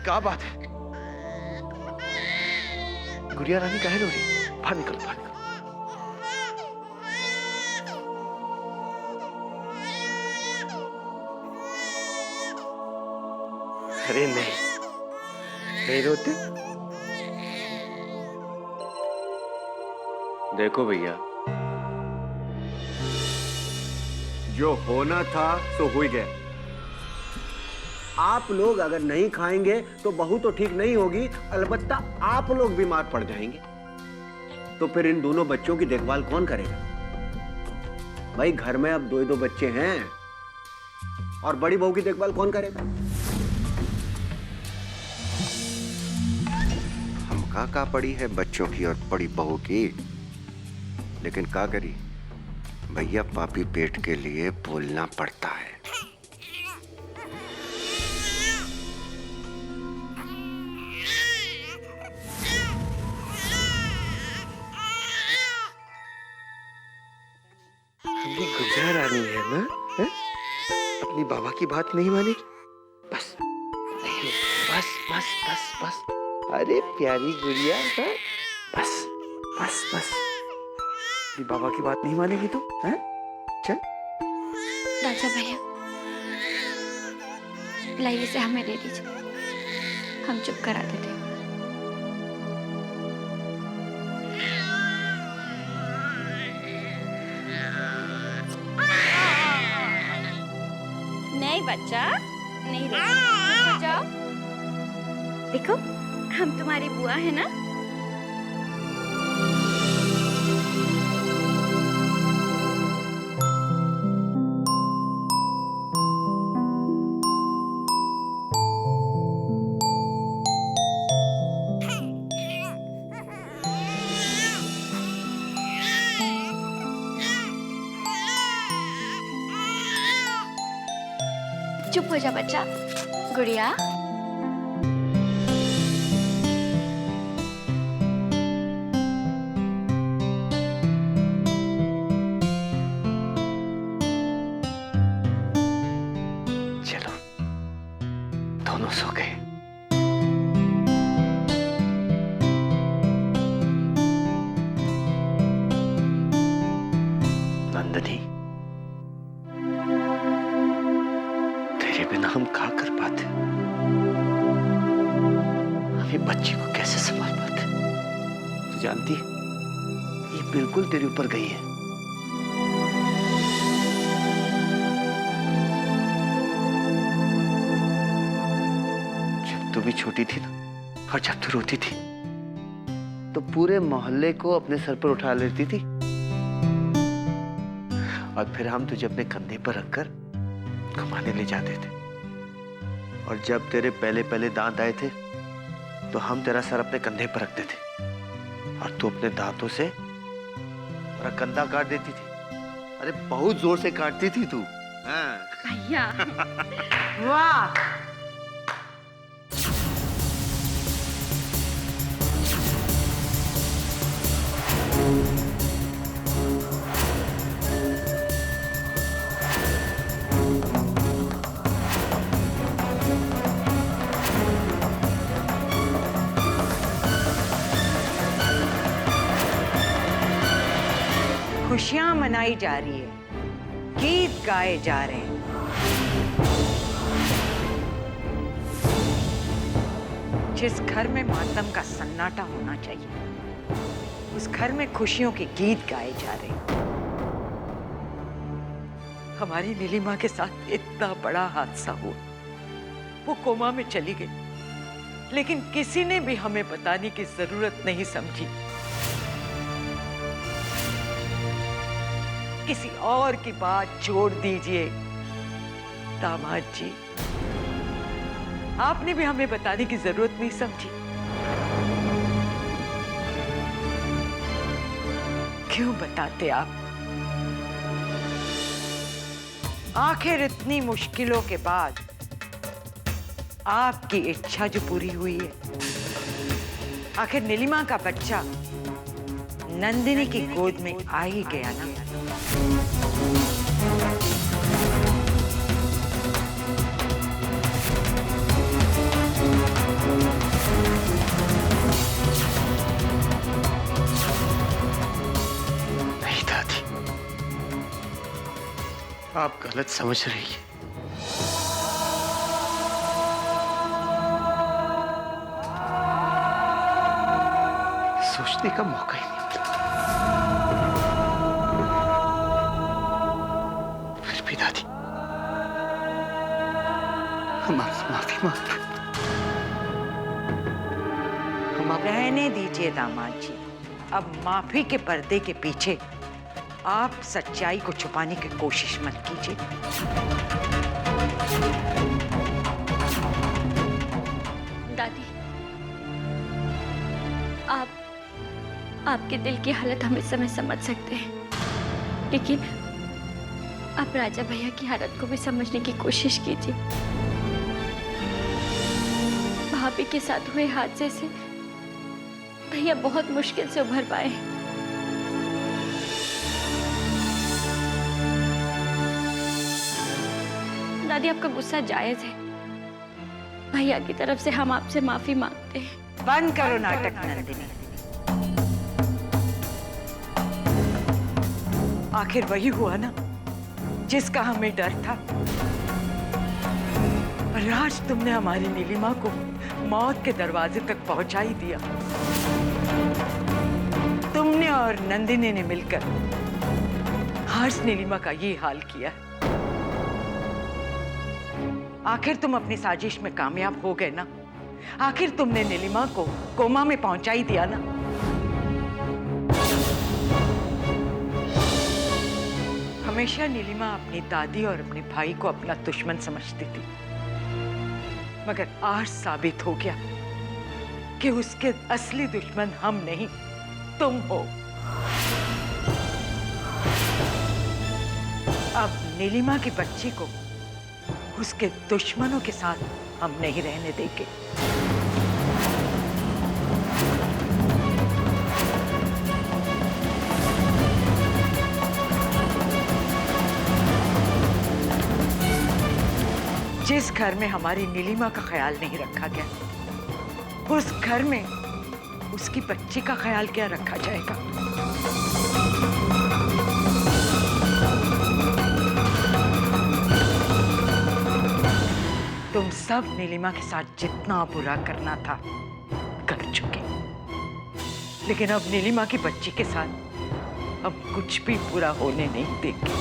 क्या बात है? गुड़िया रानी काहे रो रही? बाहर निकलो, बाहर निकलो। अरे नहीं, नहीं रोते। देखो भैया, जो होना था सो हो ही गया। आप लोग अगर नहीं खाएंगे तो बहू तो ठीक नहीं होगी, अलबत्ता आप लोग बीमार पड़ जाएंगे। तो फिर इन दोनों बच्चों की देखभाल कौन करेगा? भाई घर में अब दो बच्चे हैं और बड़ी बहू की देखभाल कौन करेगा? हमका का पड़ी है बच्चों की और बड़ी बहू की, लेकिन क्या करी भैया, पापी पेट के लिए बोलना पड़ता है। हमने गुड़िया रानी है ना, है? अपनी बाबा की बात नहीं मानेगी। बस नहीं, बस बस बस बस। अरे प्यारी गुड़िया, बस बस बस। अपनी बाबा की बात नहीं मानेगी तू, हैं? चल। राजा भैया, लाइए से हमें दे दीजिए, हम चुप करा देते। नहीं बच्चा, नहीं रे, चुप हो जाओ। देखो, हम तुम्हारी बुआ है ना। चुप हो जा बच्चा। गुड़िया, चलो, दोनों सो गए। नंदनी, तेरे बिना हम क्या कर पाते? हम ये बच्ची को कैसे संभाल पाते? तू जानती है, ये बिल्कुल तेरे ऊपर गई है। जब तू भी छोटी थी ना, और जब तू रोती थी, तो पूरे मोहल्ले को अपने सर पर उठा लेती थी, और फिर हम तुझे अपने कंधे पर रखकर घुमाने ले जाते थे। और जब तेरे पहले पहले दांत आए थे, तो हम तेरा सर अपने कंधे पर रखते थे, और तू अपने दांतों से मेरा कंधा काट देती थी। अरे बहुत जोर से काटती थी तू। हाँ। भैया। वाह, खुशियां मनाई जा रही है, गीत गाए जा रहे हैं। जिस घर में मातम का सन्नाटा होना चाहिए, उस घर में खुशियों के गीत गाए जा रहे हैं। हमारी नीलिमा के साथ इतना बड़ा हादसा हुआ, वो कोमा में चली गई, लेकिन किसी ने भी हमें बताने की जरूरत नहीं समझी। किसी और की बात छोड़ दीजिए दामाद जी, आपने भी हमें बताने की जरूरत नहीं समझी। क्यों बताते आप? आखिर इतनी मुश्किलों के बाद आपकी इच्छा जो पूरी हुई है, आखिर नीलिमा का बच्चा नंदिनी की गोद में आ ही गया ना। आप गलत समझ रही हैं। सोचने का मौका ही नहीं मिलता। फिर भी दादी, हम आपसे माफी मांगते हैं। रहने दीजिए दामाद जी, अब माफी के पर्दे के पीछे आप सच्चाई को छुपाने की कोशिश मत कीजिए। दादी, आपके दिल की हालत हम इस समय समझ सकते हैं, लेकिन आप राजा भैया की हालत को भी समझने की कोशिश कीजिए। भाभी के साथ हुए हादसे से भैया बहुत मुश्किल से उभर पाए हैं। दादी, आपका गुस्सा जायज है। भैया की तरफ से हम आपसे माफी मांगते हैं। बंद करो नाटक नंदिनी। आखिर वही हुआ ना जिसका हमें डर था। पर आज तुमने हमारी नीलिमा को मौत के दरवाजे तक पहुंचा ही दिया। तुमने और नंदिनी ने मिलकर आज नीलिमा का ये हाल किया। आखिर तुम अपनी साजिश में कामयाब हो गए ना। आखिर तुमने नीलिमा को कोमा में पहुंचा ही दिया ना। हमेशा नीलिमा अपनी दादी और अपने भाई को अपना दुश्मन समझती थी, मगर आज साबित हो गया कि उसके असली दुश्मन हम नहीं, तुम हो। अब नीलिमा की बच्ची को उसके दुश्मनों के साथ हम नहीं रहने देंगे। जिस घर में हमारी नीलिमा का ख्याल नहीं रखा गया, उस घर में उसकी बच्ची का ख्याल क्या रखा जाएगा? तुम सब नीलिमा के साथ जितना बुरा करना था कर चुके, लेकिन अब नीलिमा की बच्ची के साथ अब कुछ भी बुरा होने नहीं देंगे।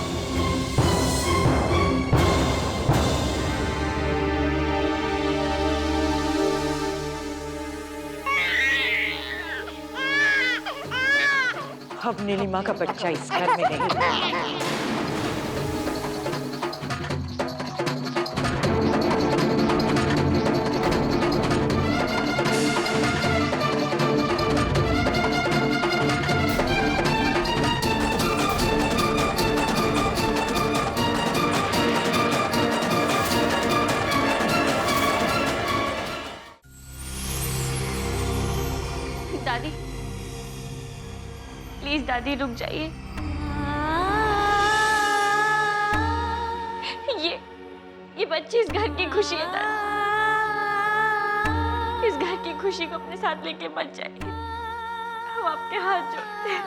अब नीलिमा का बच्चा इस घर में नहीं। दादी, प्लीज दादी रुक जाइए। ये बच्ची इस घर की खुशी है दादी। इस घर की खुशी को अपने साथ लेके मत जाइए। हम आपके हाथ जोड़ते हैं।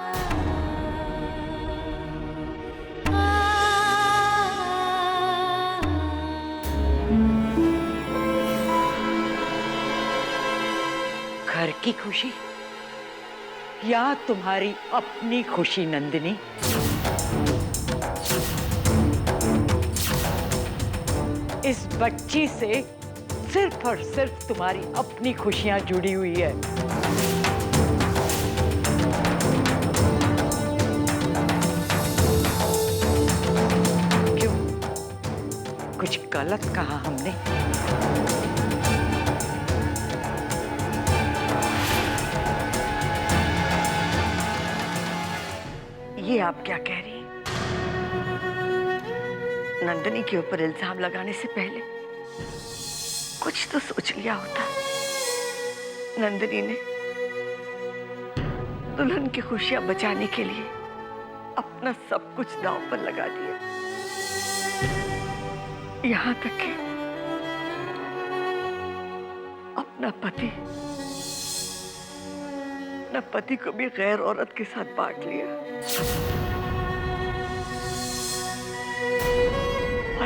घर की खुशी या तुम्हारी अपनी खुशी नंदिनी? इस बच्ची से सिर्फ और सिर्फ तुम्हारी अपनी खुशियां जुड़ी हुई है। क्यों? कुछ गलत कहा हमने? ये आप क्या कह रही हैं? नंदिनी के ऊपर इल्जाम लगाने से पहले कुछ तो सोच लिया होता। नंदिनी ने दुल्हन की खुशियां बचाने के लिए अपना सब कुछ दांव पर लगा दिया। यहां तक कि अपना पति को भी गैर औरत के साथ बांट लिया।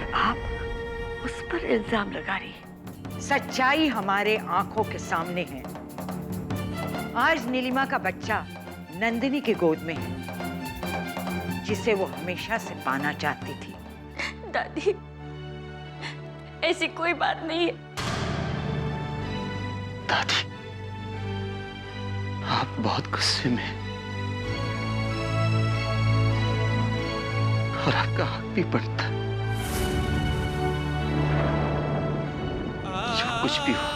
और आप उस पर इल्जाम लगा रही हैं। सच्चाई हमारे आंखों के सामने है। आज नीलिमा का बच्चा नंदिनी की गोद में है, जिसे वो हमेशा से पाना चाहती थी। दादी, ऐसी कोई बात नहीं है। दादी, आप बहुत गुस्से में हैं। और आपका हक भी बनता है। जो कुछ भी हो,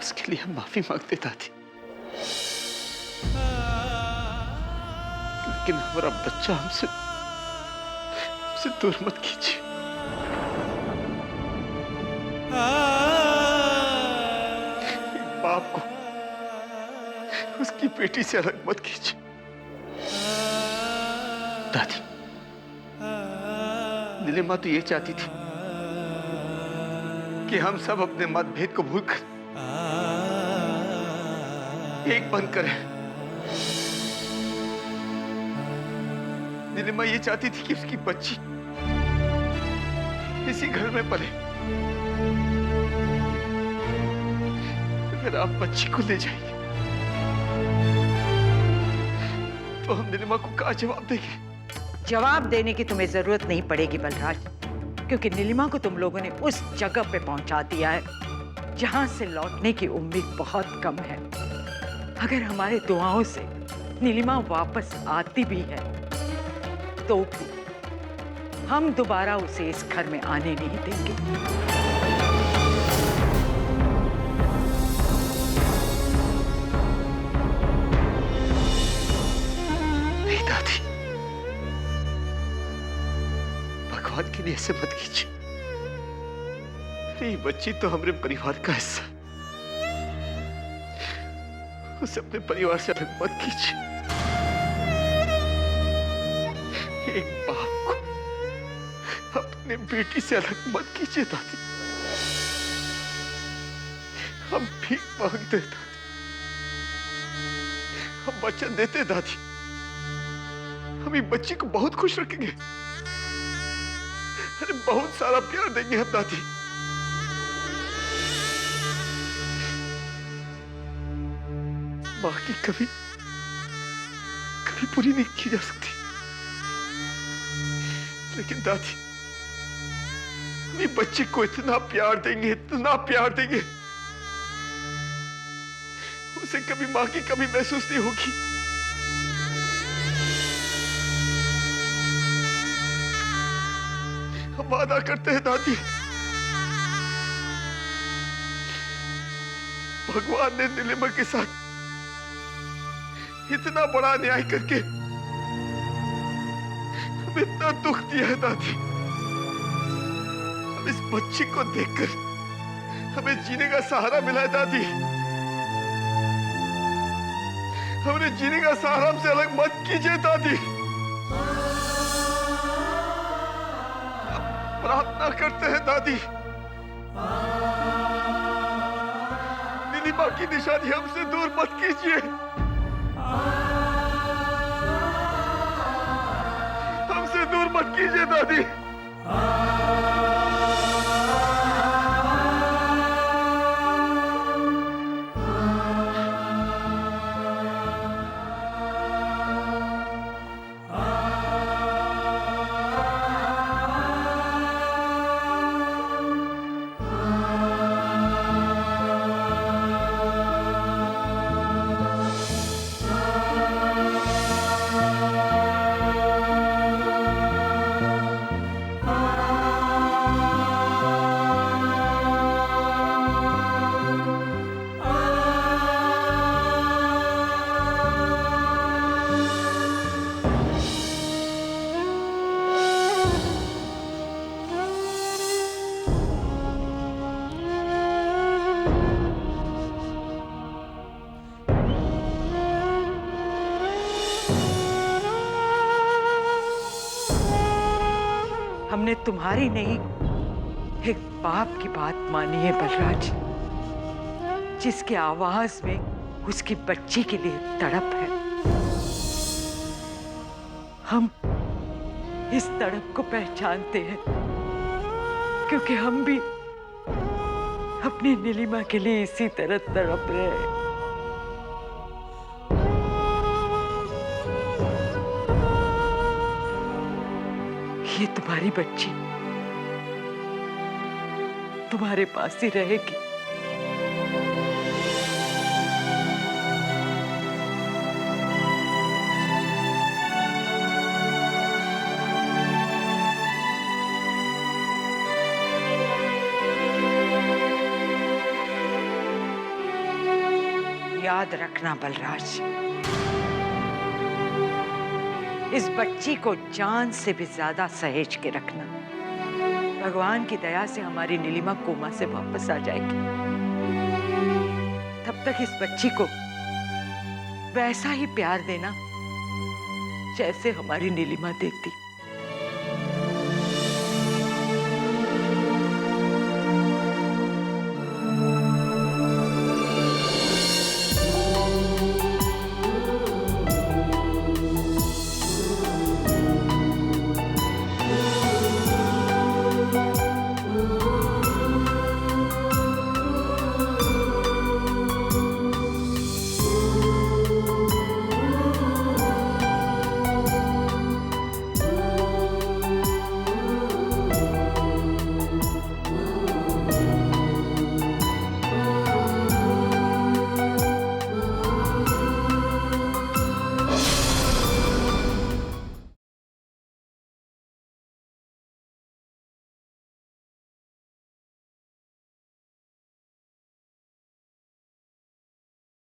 उसके लिए हम माफी मांगते दादी। लेकिन हमारा बच्चा हमसे दूर मत कीजिए। एक बाप को उसकी बेटी से अलग मत कीजिए। दादी, नीलिमा तो ये चाहती थी कि हम सब अपने मतभेद को भूलकर एक बन करें। नीलिमा ये चाहती थी कि उसकी बच्ची इसी घर में पले। अगर आप बच्ची को ले जाएंगे तो हम नीलिमा को क्या जवाब देंगे? जवाब देने की तुम्हें जरूरत नहीं पड़ेगी बलराज, क्योंकि नीलिमा को तुम लोगों ने उस जगह पे पहुंचा दिया है जहां से लौटने की उम्मीद बहुत कम है। अगर हमारे दुआओं से नीलिमा वापस आती भी है तो हम दोबारा उसे इस घर में आने नहीं देंगे। नहीं दादी, भगवान के लिए ऐसे मत कीजिए। ये बच्ची तो हमारे परिवार का हिस्सा है। उसे अपने परिवार से अलग मत कीजिए। एक बाप को अपने बेटी से अलग मत कीजिए दादी। हम भीख मांगते दादी, हम वचन देते दादी, हम इस बच्ची को बहुत खुश रखेंगे। अरे बहुत सारा प्यार देंगे हम दादी। मां की कभी पूरी नहीं की जा सकती, लेकिन दादी हम इस बच्चे को इतना प्यार देंगे, इतना प्यार देंगे, उसे कभी मां की कमी महसूस नहीं होगी। हम वादा करते हैं दादी, भगवान ने नीलिमा के साथ इतना बड़ा अन्याय करके हमें इतना दुख दिया है दादी। अब इस बच्ची को देखकर हमें जीने का सहारा मिला है दादी। हमें जीने का सहारा हमसे अलग मत कीजिए दादी। प्रार्थना करते हैं दादी, नीलिमा की निशानी हमसे दूर मत कीजिए। हमसे दूर मत कीजिए दादी। हमने तुम्हारी नहीं, एक बाप की बात मानी है बलराज, जिसके आवाज में उसकी बच्ची के लिए तड़प है। इस तड़प को पहचानते हैं, क्योंकि हम भी अपनी नीलिमा के लिए इसी तरह तड़प रहे हैं। ये तुम्हारी बच्ची तुम्हारे पास ही रहेगी। याद रखना बलराज, इस बच्ची को जान से भी ज्यादा सहेज के रखना। भगवान की दया से हमारी नीलिमा कोमा से वापस आ जाएगी। तब तक इस बच्ची को वैसा ही प्यार देना जैसे हमारी नीलिमा देती।